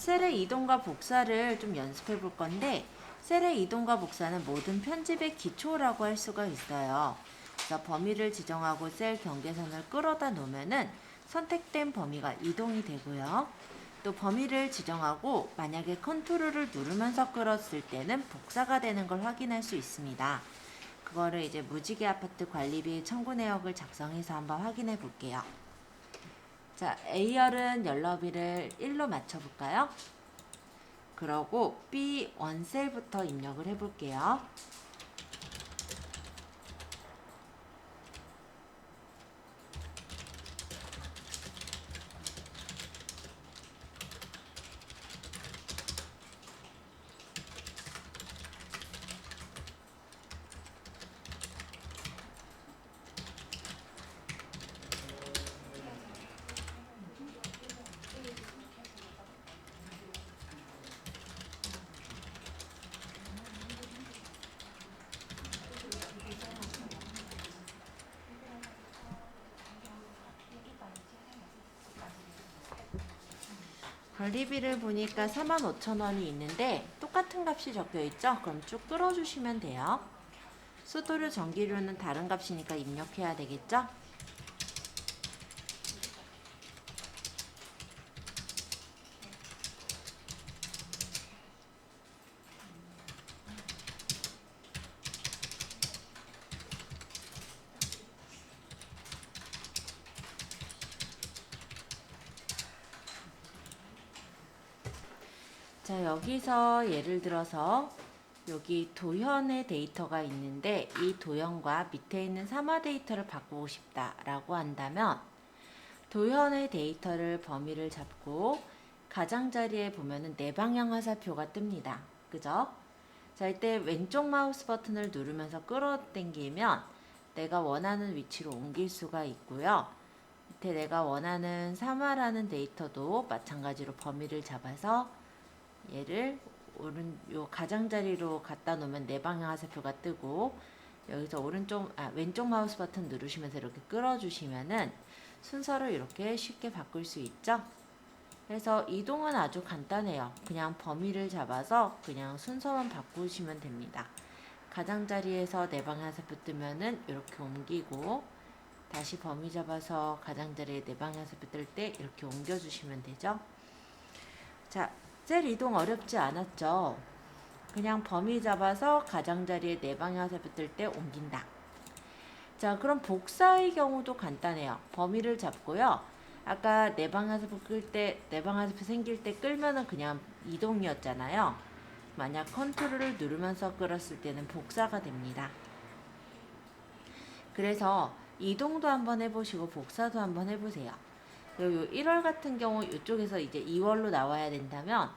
셀의 이동과 복사를 좀 연습해 볼 건데, 셀의 이동과 복사는 모든 편집의 기초라고 할 수가 있어요. 그래서 범위를 지정하고 셀 경계선을 끌어다 놓으면은 선택된 범위가 이동이 되고요. 또 범위를 지정하고 만약에 컨트롤을 누르면서 끌었을 때는 복사가 되는 걸 확인할 수 있습니다. 그거를 이제 무지개 아파트 관리비 청구 내역을 작성해서 한번 확인해 볼게요. 자, A열은 연러비를 1로 맞춰볼까요? 그러고 B1 셀부터 입력을 해볼게요. 관리비를 보니까 45,000원이 있는데 똑같은 값이 적혀 있죠? 그럼 쭉 끌어주시면 돼요. 수도료, 전기료는 다른 값이니까 입력해야 되겠죠? 자, 여기서 예를 들어서 여기 도현의 데이터가 있는데 이 도현과 밑에 있는 삼화 데이터를 바꾸고 싶다라고 한다면 도현의 데이터를 범위를 잡고 가장자리에 보면은 네 방향 화살표가 뜹니다. 그죠? 자, 이때 왼쪽 마우스 버튼을 누르면서 끌어당기면 내가 원하는 위치로 옮길 수가 있고요. 밑에 내가 원하는 삼화라는 데이터도 마찬가지로 범위를 잡아서 얘를 요 가장자리로 갖다 놓으면 네 방향 화살표가 뜨고 여기서 왼쪽 마우스 버튼 누르시면서 이렇게 끌어주시면은 순서를 이렇게 쉽게 바꿀 수 있죠. 그래서 이동은 아주 간단해요. 그냥 범위를 잡아서 그냥 순서만 바꾸시면 됩니다. 가장자리에서 네 방향 화살표 뜨면은 이렇게 옮기고 다시 범위 잡아서 가장자리에 네 방향 화살표 뜰 때 이렇게 옮겨주시면 되죠. 자, 셀 이동 어렵지 않았죠? 그냥 범위 잡아서 가장자리에 네 방향 화살표 뜰 때 옮긴다. 자, 그럼 복사의 경우도 간단해요. 범위를 잡고요. 아까 네 방향 화살표 네 방향 화살표 생길 때 끌면은 그냥 이동이었잖아요. 만약 컨트롤을 누르면서 끌었을 때는 복사가 됩니다. 그래서 이동도 한번 해보시고 복사도 한번 해보세요. 그리고 1월 같은 경우 이쪽에서 이제 2월로 나와야 된다면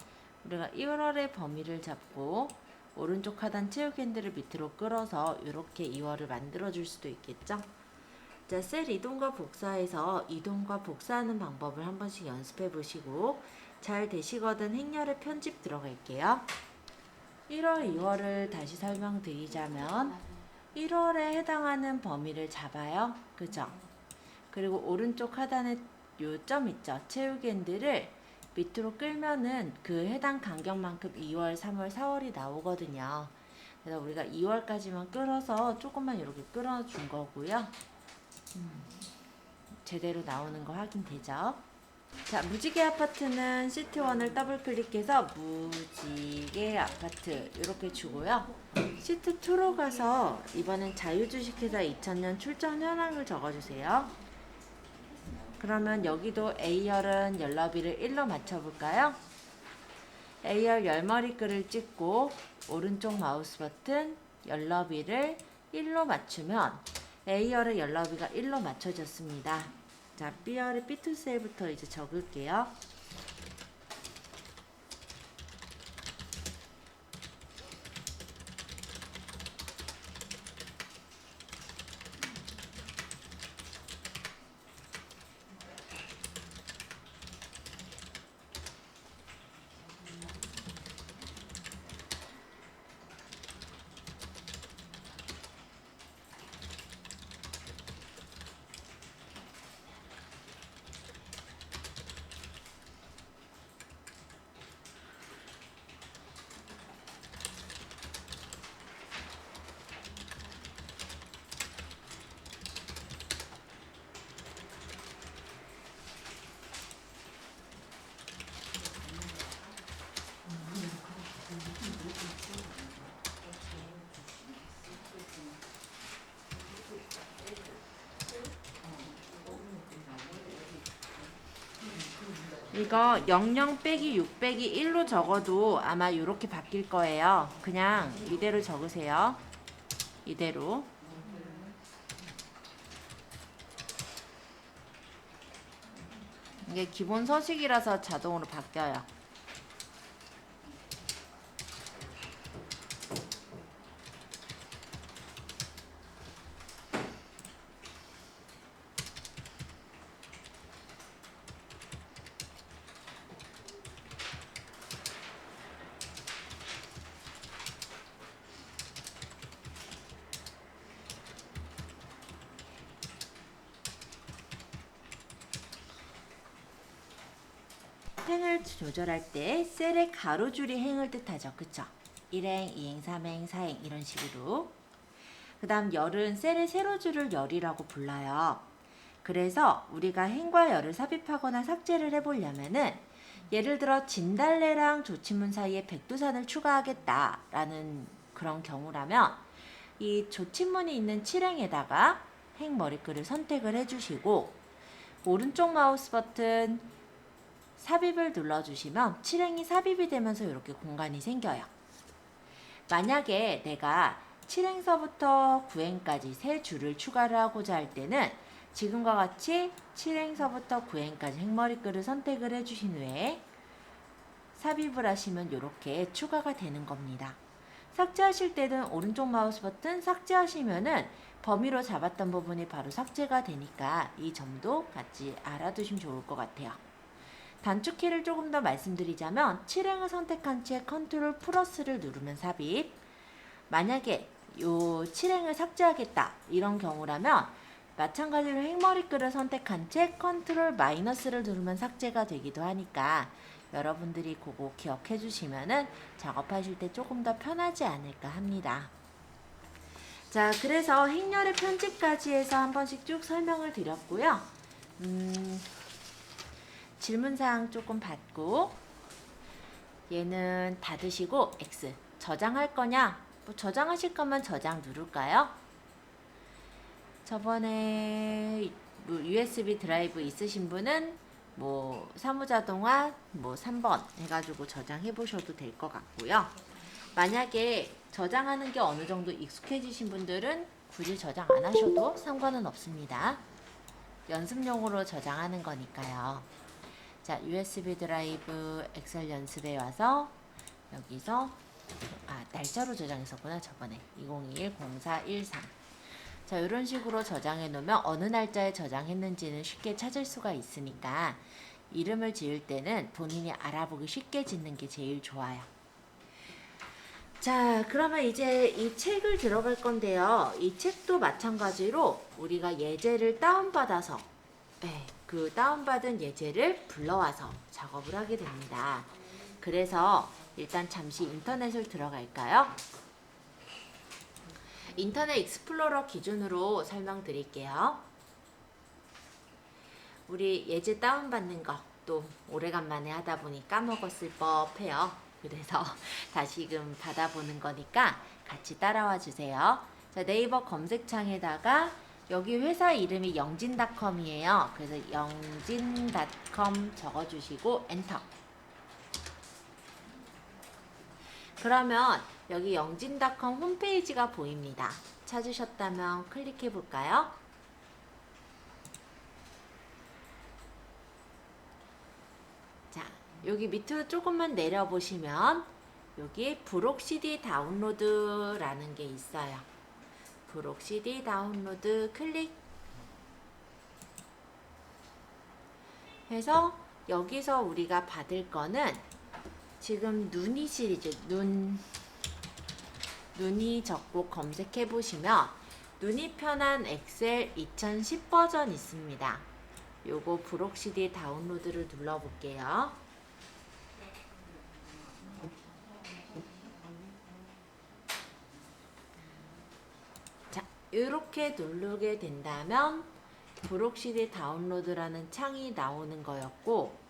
우리가 1월의 범위를 잡고 오른쪽 하단 채우기 핸들을 밑으로 끌어서 이렇게 2월을 만들어 줄 수도 있겠죠. 자, 셀 이동과 복사에서 이동과 복사하는 방법을 한 번씩 연습해 보시고 잘 되시거든 행렬의 편집 들어갈게요. 1월, 2월을 다시 설명드리자면 1월에 해당하는 범위를 잡아요. 그죠? 그리고 오른쪽 하단에 요점 있죠? 채우기 핸들을 밑으로 끌면은 그 해당 간격만큼 2월, 3월, 4월이 나오거든요. 그래서 우리가 2월까지만 끌어서 조금만 이렇게 끌어준 거고요. 제대로 나오는 거 확인되죠? 자, 무지개 아파트는 시트1을 더블 클릭해서 무지개 아파트 이렇게 주고요. 시트2로 가서 이번엔 자유주식회사 2000년 출전 현황을 적어주세요. 그러면 여기도 A열은 연러비를 1로 맞춰볼까요? A열 열머리글을 찍고 오른쪽 마우스 버튼 연러비를 1로 맞추면 A열의 연러비가 1로 맞춰졌습니다. 자, B열의 B2 셀부터 이제 적을게요. 이거 00 빼기 6 빼기 1로 적어도 아마 이렇게 바뀔 거예요. 그냥 이대로 적으세요. 이대로. 이게 기본 서식이라서 자동으로 바뀌어요. 행을 조절할 때 셀의 가로줄이 행을 뜻하죠. 그쵸? 1행, 2행, 3행, 4행 이런 식으로. 그 다음 열은 셀의 세로줄을 열이라고 불러요. 그래서 우리가 행과 열을 삽입하거나 삭제를 해보려면은 예를 들어 진달래랑 조치문 사이에 백두산을 추가하겠다라는 그런 경우라면 이 조치문이 있는 7행에다가 행 머리글을 선택을 해주시고 오른쪽 마우스 버튼 삽입을 눌러주시면 7행이 삽입이 되면서 이렇게 공간이 생겨요. 만약에 내가 7행서부터 9행까지 세 줄을 추가를 하고자 할 때는 지금과 같이 7행서부터 9행까지 행머리글을 선택을 해주신 후에 삽입을 하시면 이렇게 추가가 되는 겁니다. 삭제하실 때는 오른쪽 마우스 버튼 삭제하시면은 범위로 잡았던 부분이 바로 삭제가 되니까 이 점도 같이 알아두시면 좋을 것 같아요. 단축키를 조금 더 말씀드리자면 7행을 선택한 채 컨트롤 플러스를 누르면 삽입. 만약에 요 7행을 삭제하겠다 이런 경우라면 마찬가지로 행머리글을 선택한 채 컨트롤 마이너스를 누르면 삭제가 되기도 하니까 여러분들이 그거 기억해 주시면은 작업하실 때 조금 더 편하지 않을까 합니다. 자, 그래서 행렬의 편집까지 해서 한 번씩 쭉 설명을 드렸고요. 질문사항 조금 받고 얘는 닫으시고 X 저장할 거냐? 뭐 저장하실 거면 저장 누를까요? 저번에 뭐 USB 드라이브 있으신 분은 뭐 사무자동화 뭐 3번 해가지고 저장해 보셔도 될 것 같고요. 만약에 저장하는 게 어느 정도 익숙해지신 분들은 굳이 저장 안 하셔도 상관은 없습니다. 연습용으로 저장하는 거니까요. 자, USB 드라이브 엑셀 연습에 와서 여기서 날짜로 저장했었구나. 저번에 2021-04-13. 자, 이런 식으로 저장해 놓으면 어느 날짜에 저장했는지는 쉽게 찾을 수가 있으니까 이름을 지을 때는 본인이 알아보기 쉽게 짓는 게 제일 좋아요. 자, 그러면 이제 이 책을 들어갈 건데요. 이 책도 마찬가지로 우리가 예제를 다운받아서 그 다운받은 예제를 불러와서 작업을 하게 됩니다. 그래서 일단 잠시 인터넷을 들어갈까요? 인터넷 익스플로러 기준으로 설명드릴게요. 우리 예제 다운받는 거 또 오래간만에 하다 보니 까먹었을 법해요. 그래서 다시금 받아보는 거니까 같이 따라와 주세요. 자, 네이버 검색창에다가 여기 회사 이름이 영진닷컴이에요. 그래서 영진닷컴 적어주시고 엔터. 그러면 여기 영진닷컴 홈페이지가 보입니다. 찾으셨다면 클릭해 볼까요? 자, 여기 밑으로 조금만 내려보시면 여기 브록 CD 다운로드라는 게 있어요. 브록 CD 다운로드 클릭 해서 여기서 우리가 받을 거는 지금 눈이 시리즈 눈이 적고 검색해 보시면 눈이 편한 엑셀 2010 버전 있습니다. 요거 브록 CD 다운로드를 눌러 볼게요. 자, 이렇게 누르게 된다면 브록 CD 다운로드라는 창이 나오는 거였고,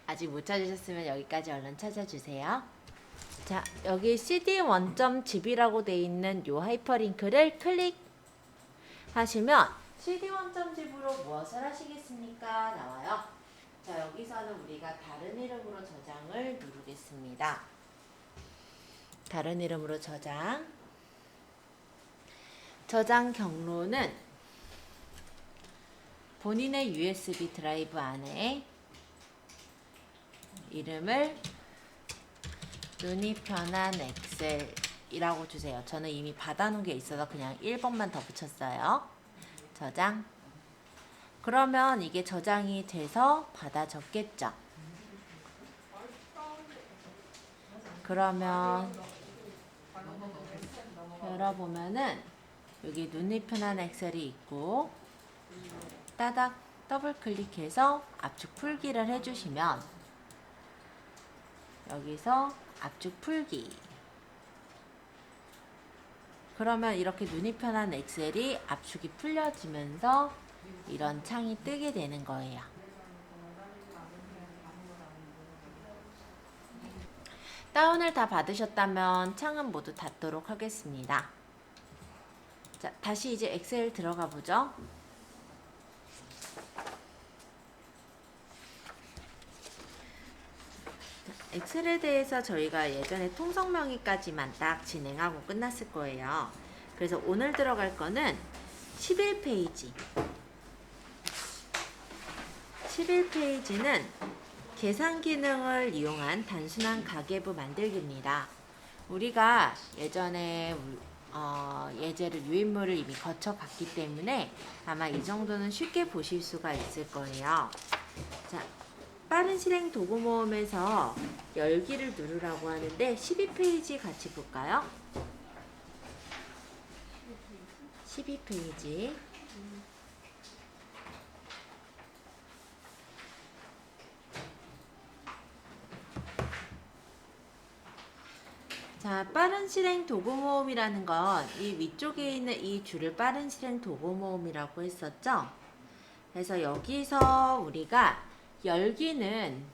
아직 못 찾으셨으면 여기까지 얼른 찾아주세요. 자, 여기 CD 원점 집이라고 돼 있는 요 하이퍼링크를 클릭하시면 CD 원점집으로 무엇을 하시겠습니까? 나와요. 자, 여기서는 우리가 다른 이름으로 저장을 누르겠습니다. 다른 이름으로 저장. 저장 경로는 본인의 USB 드라이브 안에 이름을 눈이 편한 엑셀이라고 주세요. 저는 이미 받아놓은 게 있어서 그냥 1번만 더 붙였어요. 저장. 그러면 이게 저장이 돼서 받아졌겠죠. 그러면 열어보면은 여기 눈이 편한 엑셀이 있고 따닥 더블 클릭해서 압축 풀기를 해주시면 여기서 압축 풀기. 그러면 이렇게 눈이 편한 엑셀이 압축이 풀려지면서 이런 창이 뜨게 되는 거예요. 다운을 다 받으셨다면 창은 모두 닫도록 하겠습니다. 자, 다시 이제 엑셀 들어가 보죠. 엑셀에 대해서 저희가 예전에 통성 명의까지만 딱 진행하고 끝났을 거예요. 그래서 오늘 들어갈 거는 11페이지. 11페이지는 계산 기능을 이용한 단순한 가계부 만들기입니다. 우리가 예전에 예제를 유인물을 이미 거쳐봤기 때문에 아마 이 정도는 쉽게 보실 수가 있을 거예요. 자, 빠른 실행 도구 모음에서 열기를 누르라고 하는데 12페이지 같이 볼까요? 12페이지. 자, 빠른 실행 도구 모음이라는 건 이 위쪽에 있는 이 줄을 빠른 실행 도구 모음이라고 했었죠? 그래서 여기서 우리가 열기는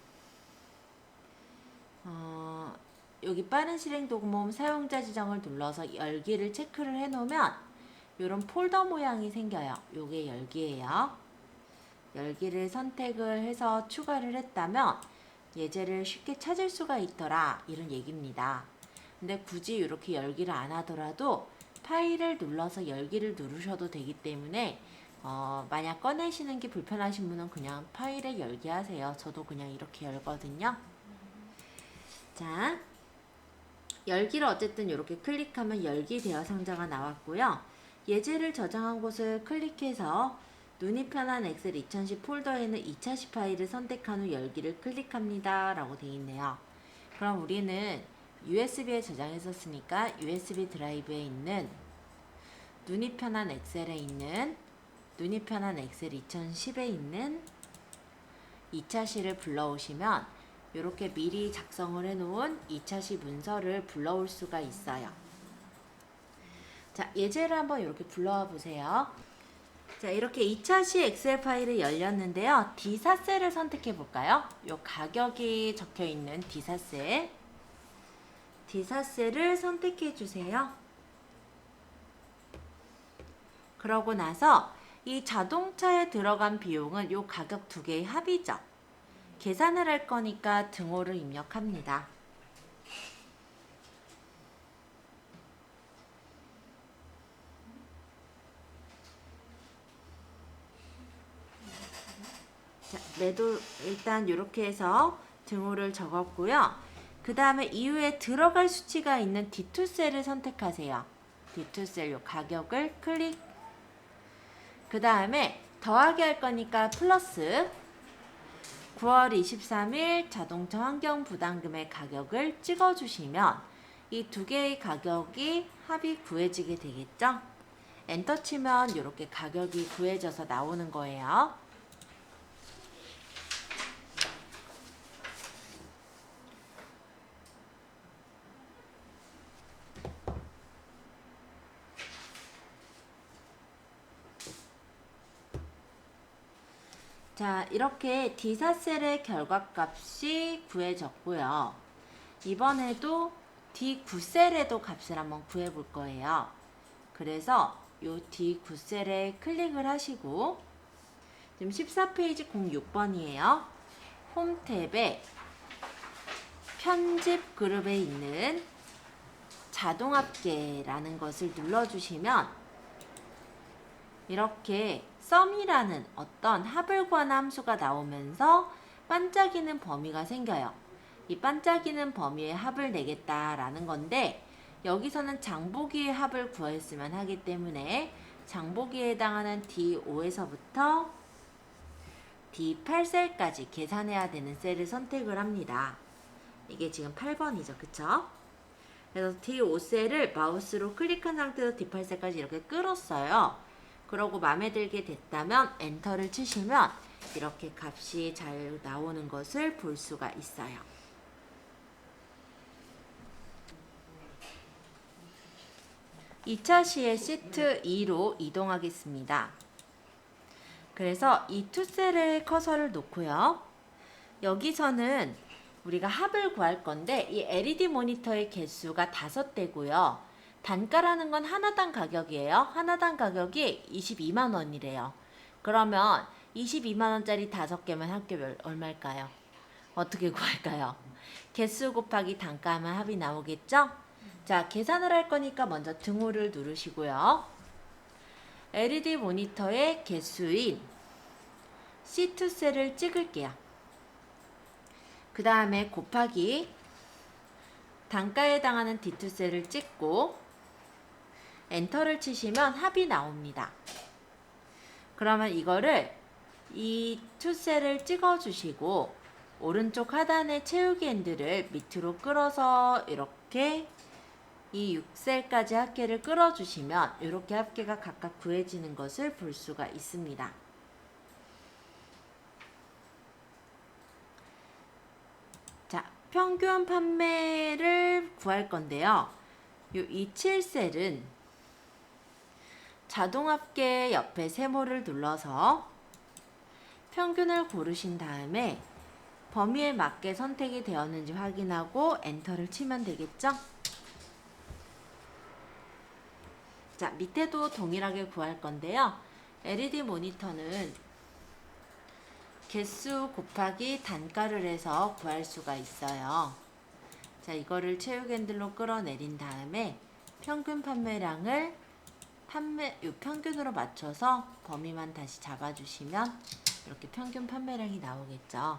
여기 빠른 실행 도구 모음 사용자 지정을 눌러서 열기를 체크를 해 놓으면 이런 폴더 모양이 생겨요. 요게 열기예요. 열기를 선택을 해서 추가를 했다면 예제를 쉽게 찾을 수가 있더라, 이런 얘기입니다. 근데 굳이 이렇게 열기를 안 하더라도 파일을 눌러서 열기를 누르셔도 되기 때문에 만약 꺼내시는 게 불편하신 분은 그냥 파일에 열기 하세요. 저도 그냥 이렇게 열거든요. 자, 열기를 어쨌든 이렇게 클릭하면 열기 대화 상자가 나왔고요. 예제를 저장한 곳을 클릭해서 눈이 편한 엑셀 2010 폴더에는 2010 파일을 선택한 후 열기를 클릭합니다 라고 되어 있네요. 그럼 우리는 USB에 저장했었으니까 USB 드라이브에 있는 눈이 편한 엑셀에 있는 눈이 편한 엑셀 2010에 있는 2차 시를 불러오시면 이렇게 미리 작성을 해놓은 2차 시 문서를 불러올 수가 있어요. 자, 예제를 한번 이렇게 불러와 보세요. 자, 이렇게 2차 시 엑셀 파일이 열렸는데요. D사셀을 선택해 볼까요? 요 가격이 적혀 있는 D사셀. D사셀을 선택해 주세요. 그러고 나서 이 자동차에 들어간 비용은 요 가격 두 개의 합이죠. 계산을 할 거니까 등호를 입력합니다. 자, 매도 일단 이렇게 해서 등호를 적었고요. 그 다음에 이후에 들어갈 수치가 있는 D2셀을 선택하세요. D2셀 요 가격을 클릭. 그 다음에 더하기 할 거니까 플러스 9월 23일 자동차 환경 부담금의 가격을 찍어주시면 이 두 개의 가격이 합이 구해지게 되겠죠? 엔터 치면 이렇게 가격이 구해져서 나오는 거예요. 자, 이렇게 D사셀의 결과값이 구해졌고요. 이번에도 D9셀에도 값을 한번 구해볼 거예요. 그래서 요 D9셀에 클릭을 하시고 지금 14페이지 06번이에요. 홈 탭에 편집 그룹에 있는 자동합계라는 것을 눌러주시면 이렇게 sum이라는 어떤 합을 구하는 함수가 나오면서 반짝이는 범위가 생겨요. 이 반짝이는 범위의 합을 내겠다라는 건데 여기서는 장보기의 합을 구했으면 하기 때문에 장보기에 해당하는 D5에서부터 D8셀까지 계산해야 되는 셀을 선택을 합니다. 이게 지금 8번이죠. 그쵸? 그래서 D5셀을 마우스로 클릭한 상태에서 D8셀까지 이렇게 끌었어요. 그러고 마음에 들게 됐다면 엔터를 치시면 이렇게 값이 잘 나오는 것을 볼 수가 있어요. 이 차 시에 시트 2로 이동하겠습니다. 그래서 이 투셀에 커서를 놓고요. 여기서는 우리가 합을 구할 건데 이 LED 모니터의 개수가 5대고요. 단가라는 건 하나당 가격이에요. 하나당 가격이 22만 원이래요. 그러면 22만 원짜리 5개만 학교별 얼마일까요? 어떻게 구할까요? 개수 곱하기 단가하면 합이 나오겠죠? 자, 계산을 할 거니까 먼저 등호를 누르시고요. LED 모니터의 개수인 C2셀을 찍을게요. 그 다음에 곱하기 단가에 해당하는 D2셀을 찍고 엔터를 치시면 합이 나옵니다. 그러면 이거를 이 2셀을 찍어주시고 오른쪽 하단의 채우기 핸들을 밑으로 끌어서 이렇게 이 6셀까지 합계를 끌어주시면 이렇게 합계가 각각 구해지는 것을 볼 수가 있습니다. 자, 평균 판매를 구할 건데요. 이 27셀은 자동 합계 옆에 세모를 눌러서 평균을 고르신 다음에 범위에 맞게 선택이 되었는지 확인하고 엔터를 치면 되겠죠? 자, 밑에도 동일하게 구할 건데요. LED 모니터는 개수 곱하기 단가를 해서 구할 수가 있어요. 자, 이거를 채우기 핸들로 끌어내린 다음에 평균 판매량을 요 평균으로 맞춰서 범위만 다시 잡아주시면 이렇게 평균 판매량이 나오겠죠.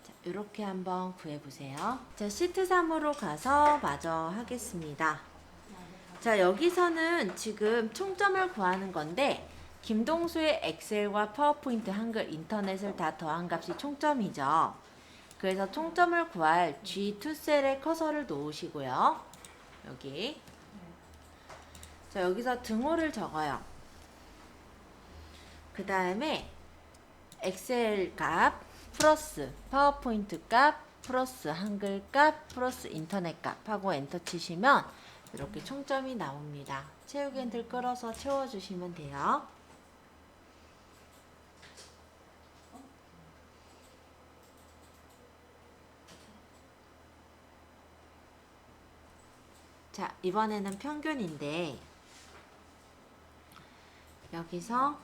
자, 이렇게 한번 구해보세요. 자, 시트 3으로 가서 마저 하겠습니다. 자, 여기서는 지금 총점을 구하는 건데 김동수의 엑셀과 파워포인트, 한글, 인터넷을 다 더한 값이 총점이죠. 그래서 총점을 구할 G2셀에 커서를 놓으시고요. 여기. 자, 여기서 등호를 적어요. 그 다음에 엑셀 값 플러스 파워포인트 값 플러스 한글 값 플러스 인터넷 값 하고 엔터 치시면 이렇게 총점이 나옵니다. 채우기 핸들 끌어서 채워주시면 돼요. 자, 이번에는 평균인데 여기서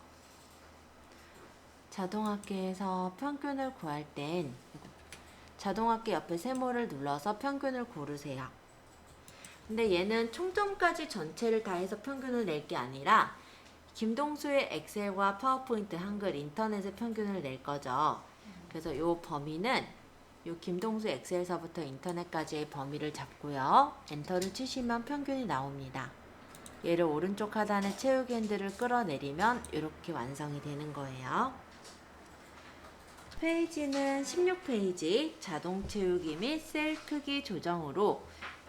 자동합계에서 평균을 구할 땐 자동합계 옆에 세모를 눌러서 평균을 고르세요. 근데 얘는 총점까지 전체를 다 해서 평균을 낼 게 아니라 김동수의 엑셀과 파워포인트, 한글, 인터넷의 평균을 낼 거죠. 그래서 요 범위는 요 김동수 엑셀에서부터 인터넷까지의 범위를 잡고요. 엔터를 치시면 평균이 나옵니다. 얘를 오른쪽 하단에 채우기 핸들을 끌어내리면 이렇게 완성이 되는 거예요. 페이지는 16페이지 자동 채우기 및 셀 크기 조정으로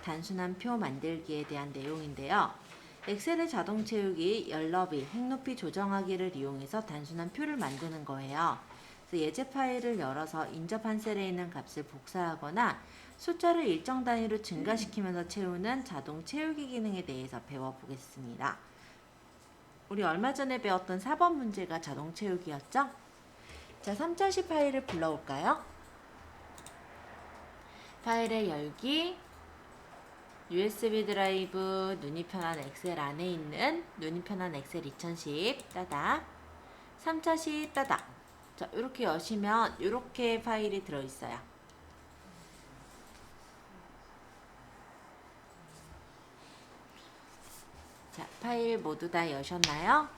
단순한 표 만들기에 대한 내용인데요. 엑셀의 자동 채우기, 열너비, 행높이 조정하기를 이용해서 단순한 표를 만드는 거예요. 그래서 예제 파일을 열어서 인접한 셀에 있는 값을 복사하거나 숫자를 일정 단위로 증가시키면서 채우는 자동 채우기 기능에 대해서 배워보겠습니다. 우리 얼마 전에 배웠던 4번 문제가 자동 채우기였죠? 자, 3차시 파일을 불러올까요? 파일의 열기, USB 드라이브 눈이 편한 엑셀 안에 있는 눈이 편한 엑셀 2010 따닥 3차 시 따닥. 자, 이렇게 여시면 이렇게 파일이 들어있어요. 자, 파일 모두 다 여셨나요?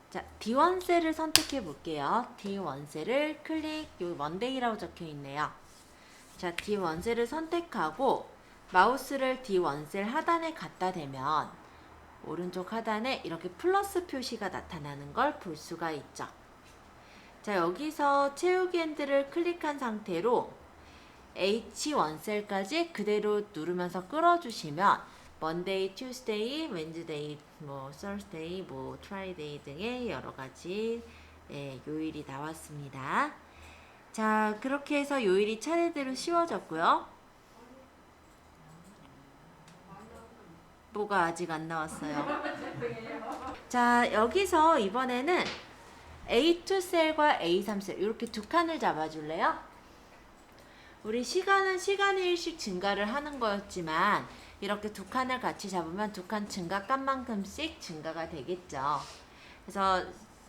자, D1 셀을 선택해 볼게요. D1 셀을 클릭, 여기 먼데이라고 적혀 있네요. 자, D1 셀을 선택하고 마우스를 D1 셀 하단에 갖다 대면 오른쪽 하단에 이렇게 플러스 표시가 나타나는 걸 볼 수가 있죠. 자, 여기서 채우기 핸들을 클릭한 상태로 H1 셀까지 그대로 누르면서 끌어주시면 Monday, Tuesday, Wednesday, Thursday, Friday 등의 여러가지 요일이 나왔습니다. 자, 그렇게 해서 요일이 차례대로 씌워졌고요. 뭐가 아직 안 나왔어요. 자, 여기서 이번에는 A2 셀과 A3 셀 이렇게 두 칸을 잡아줄래요? 우리 시간은 시간의 일씩 증가를 하는 거였지만 이렇게 두 칸을 같이 잡으면 두 칸 증가값만큼씩 증가가 되겠죠. 그래서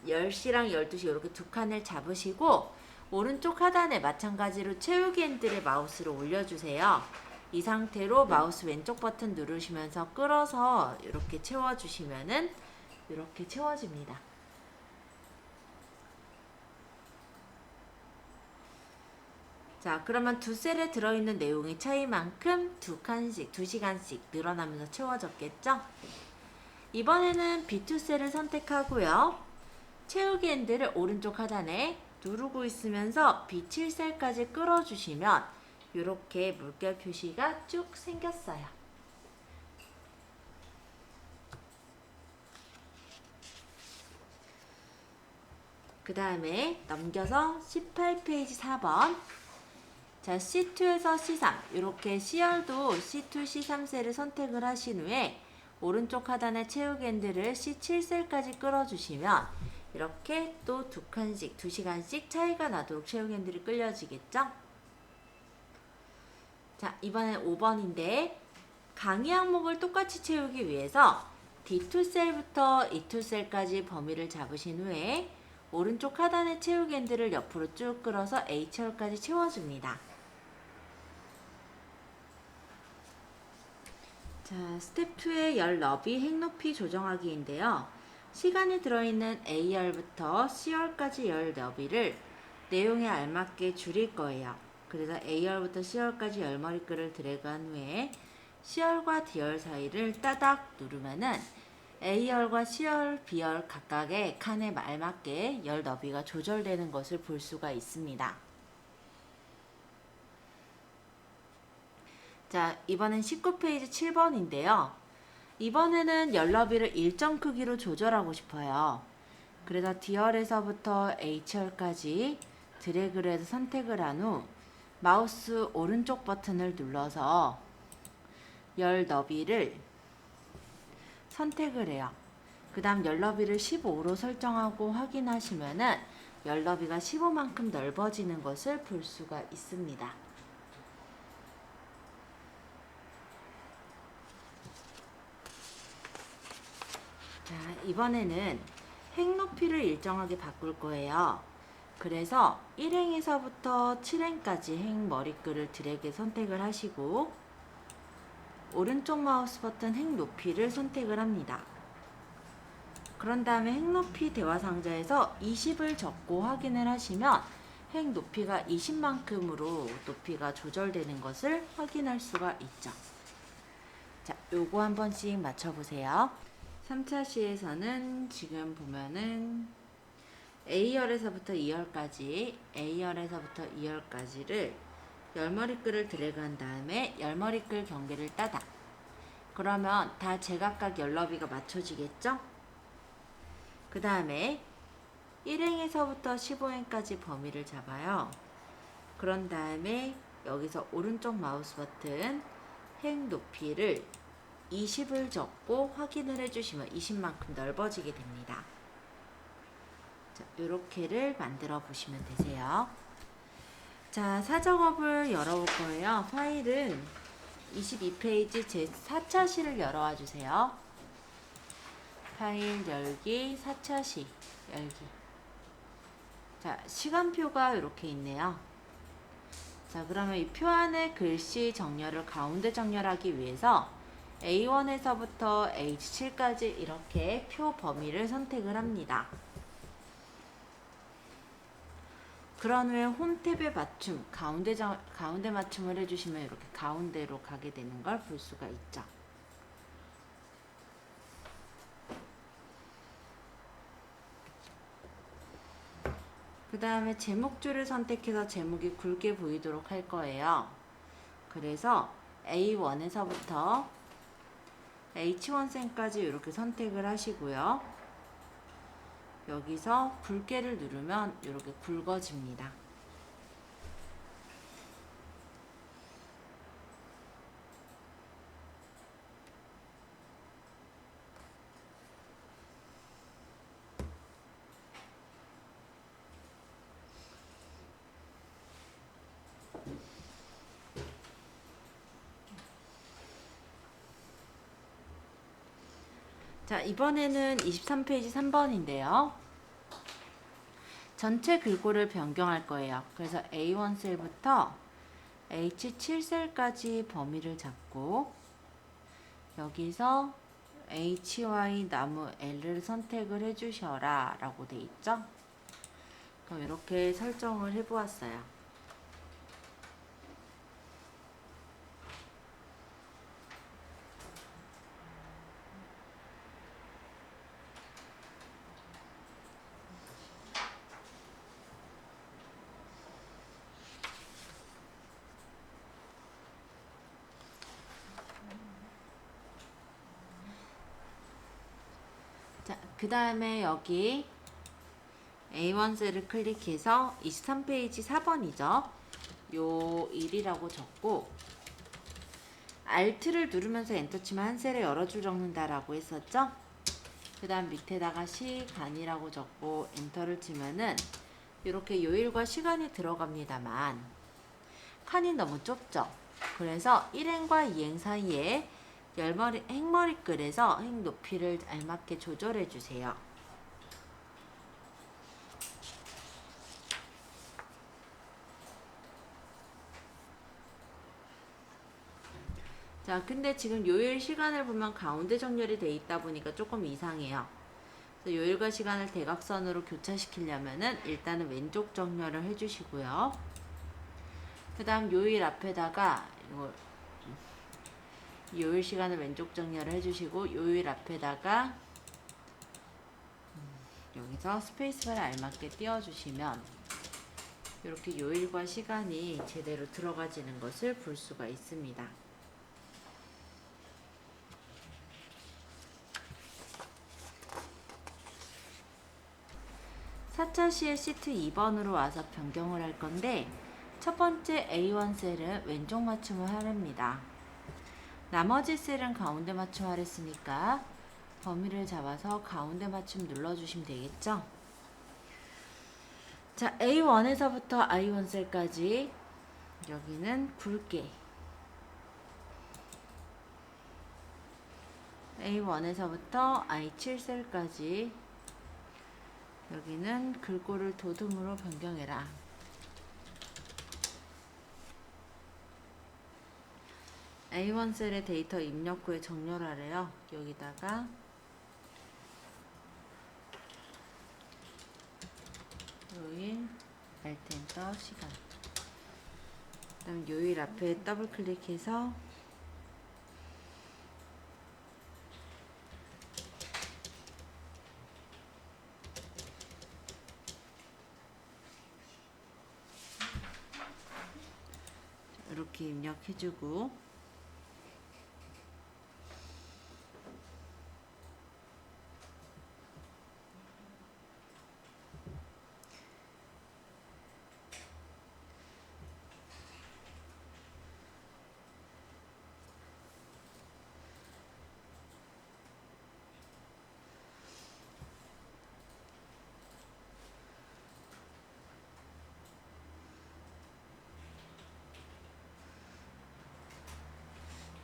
10시랑 12시 이렇게 두 칸을 잡으시고 오른쪽 하단에 마찬가지로 채우기 핸들을 마우스로 올려주세요. 이 상태로 마우스 왼쪽 버튼 누르시면서 끌어서 이렇게 채워주시면은 이렇게 채워집니다. 자, 그러면 두 셀에 들어있는 내용의 차이만큼 두 칸씩, 2시간씩 늘어나면서 채워졌겠죠? 이번에는 B2 셀을 선택하고요. 채우기 핸들을 오른쪽 하단에 누르고 있으면서 B7 셀까지 끌어주시면 이렇게 물결 표시가 쭉 생겼어요. 그 다음에 넘겨서 18페이지 4번. 자, C2에서 C3 이렇게 C열도 C2, C3 셀을 선택을 하신 후에 오른쪽 하단에 채우기 핸들을 C7 셀까지 끌어주시면 이렇게 또 두 칸씩, 2시간씩 차이가 나도록 채우기 핸들이 끌려지겠죠? 자, 이번엔 5번인데 강의 항목을 똑같이 채우기 위해서 D2 셀부터 E2 셀까지 범위를 잡으신 후에 오른쪽 하단의 채우기 핸들을 옆으로 쭉 끌어서 H열까지 채워줍니다. 자, 스텝 2의 열 너비, 행 높이 조정하기인데요. 시간이 들어있는 A열부터 C열까지 열 너비를 내용에 알맞게 줄일 거예요. 그래서 A열부터 C열까지 열머리글을 드래그한 후에 C열과 D열 사이를 따닥 누르면은 A열과 C열, B열 각각의 칸에 알맞게 열 너비가 조절되는 것을 볼 수가 있습니다. 자, 이번엔 19페이지 7번인데요. 이번에는 열 너비를 일정 크기로 조절하고 싶어요. 그래서 D열에서부터 H열까지 드래그를 해서 선택을 한 후 마우스 오른쪽 버튼을 눌러서 열 너비를 선택을 해요. 그 다음 열 너비를 15로 설정하고 확인하시면은 열 너비가 15만큼 넓어지는 것을 볼 수가 있습니다. 자, 이번에는 행 높이를 일정하게 바꿀 거예요. 그래서 1행에서부터 7행까지 행 머리글을 드래그 선택을 하시고 오른쪽 마우스 버튼 행 높이를 선택을 합니다. 그런 다음에 행 높이 대화 상자에서 20을 적고 확인을 하시면 행 높이가 20만큼으로 높이가 조절되는 것을 확인할 수가 있죠. 자, 요거 한 번씩 맞춰보세요. 3차 시에서는 지금 보면은 A열에서부터 2열까지, A열에서부터 2열까지를 열머리글을 드래그한 다음에 열머리글 경계를 따다. 그러면 다 제각각 열 너비가 맞춰지겠죠? 그 다음에 1행에서부터 15행까지 범위를 잡아요. 그런 다음에 여기서 오른쪽 마우스 버튼 행 높이를 20을 적고 확인을 해주시면 20만큼 넓어지게 됩니다. 자, 요렇게를 만들어 보시면 되세요. 자, 사정업을 열어볼 거예요. 파일은 22페이지 제 4차 시를 열어와 주세요. 파일 열기, 4차 시 열기. 자, 시간표가 이렇게 있네요. 자, 그러면 이 표 안에 글씨 정렬을 가운데 정렬하기 위해서 A1에서부터 H7까지 이렇게 표 범위를 선택을 합니다. 그런 후에 홈탭에 맞춤, 가운데 맞춤을 해주시면 이렇게 가운데로 가게 되는 걸 볼 수가 있죠. 그 다음에 제목줄을 선택해서 제목이 굵게 보이도록 할 거예요. 그래서 A1에서부터 H1쌤까지 이렇게 선택을 하시고요. 여기서 굵게를 누르면 이렇게 굵어집니다. 자, 이번에는 23페이지 3번인데요. 전체 글꼴을 변경할 거예요. 그래서 A1 셀부터 H7 셀까지 범위를 잡고 여기서 HY 나무 L을 선택을 해주셔라 라고 돼 있죠. 그럼 이렇게 설정을 해보았어요. 자, 그 다음에 여기 A1 셀을 클릭해서 23페이지 4번이죠. 요 1이라고 적고 Alt를 누르면서 엔터 치면 한 셀에 여러 줄 적는다라고 했었죠. 그 다음 밑에다가 시간이라고 적고 엔터를 치면은 이렇게 요일과 시간이 들어갑니다만 칸이 너무 좁죠. 그래서 1행과 2행 사이에 행머리글에서 행 높이를 알맞게 조절해 주세요. 자, 근데 지금 요일 시간을 보면 가운데 정렬이 돼 있다 보니까 조금 이상해요. 그래서 요일과 시간을 대각선으로 교차시키려면은 일단은 왼쪽 정렬을 해주시고요. 그 다음 요일 앞에다가 요일 시간을 왼쪽 정렬을 해주시고 요일 앞에다가 여기서 스페이스바를 알맞게 띄워주시면 이렇게 요일과 시간이 제대로 들어가지는 것을 볼 수가 있습니다. 4차 시의 시트 2번으로 와서 변경을 할 건데 첫 번째 A1 셀은 왼쪽 맞춤을 하랍니다. 나머지 셀은 가운데 맞춤 하랬으니까 범위를 잡아서 가운데 맞춤 눌러주시면 되겠죠. 자, A1에서부터 I1 셀까지 여기는 굵게 A1에서부터 I7 셀까지 여기는 글꼴을 도둠으로 변경해라. A1 셀의 데이터 입력 후에 정렬하래요. 여기다가 요일, Alt 엔터, 시간. 그 다음 요일 앞에 더블 클릭해서 이렇게 입력해주고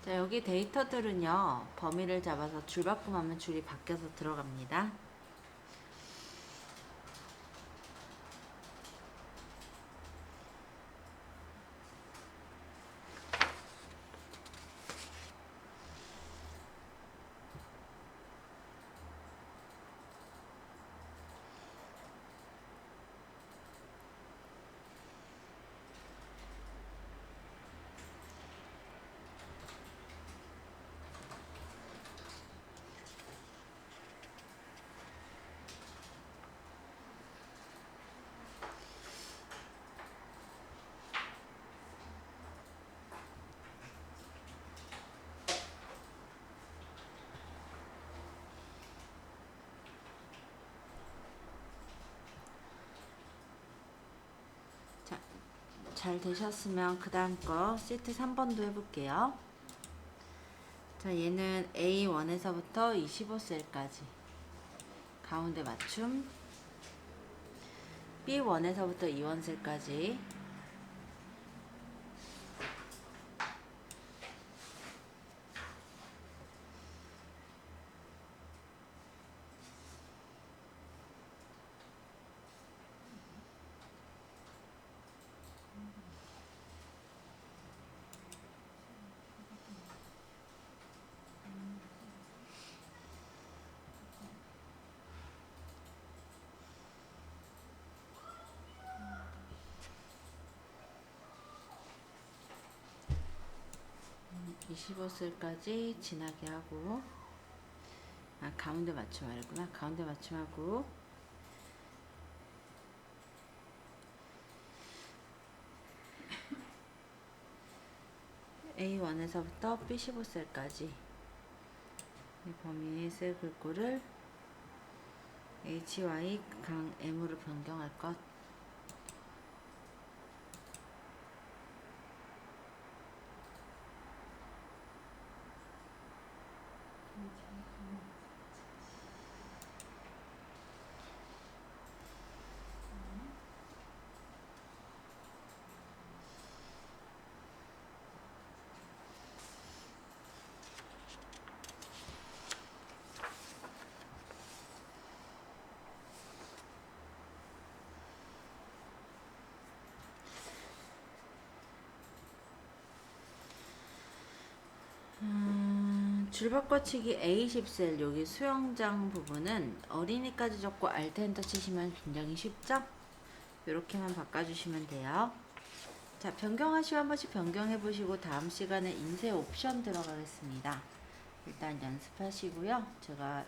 자, 여기 데이터들은요, 범위를 잡아서 줄 바꿈하면 줄이 바뀌어서 들어갑니다. 자, 잘 되셨으면 그 다음 거 시트 3번도 해볼게요. 자, 얘는 A1에서부터 25셀까지 가운데 맞춤, B1에서부터 2원셀까지, 음, 25셀까지 지나게 하고, 아, 가운데 맞춤 아니구나. 가운데 맞춤하고, A1에서부터 B15셀까지 이 범위의 셀 굴구를 HY 강 M으로 변경할 것. 줄바꿔치기 A10셀 여기 수영장 부분은 어린이까지 적고 Alt 엔터 치시면 굉장히 쉽죠? 이렇게만 바꿔주시면 돼요. 자, 변경하시고 한 번씩 변경해 보시고 다음 시간에 인쇄 옵션 들어가겠습니다. 일단 연습하시고요. 제가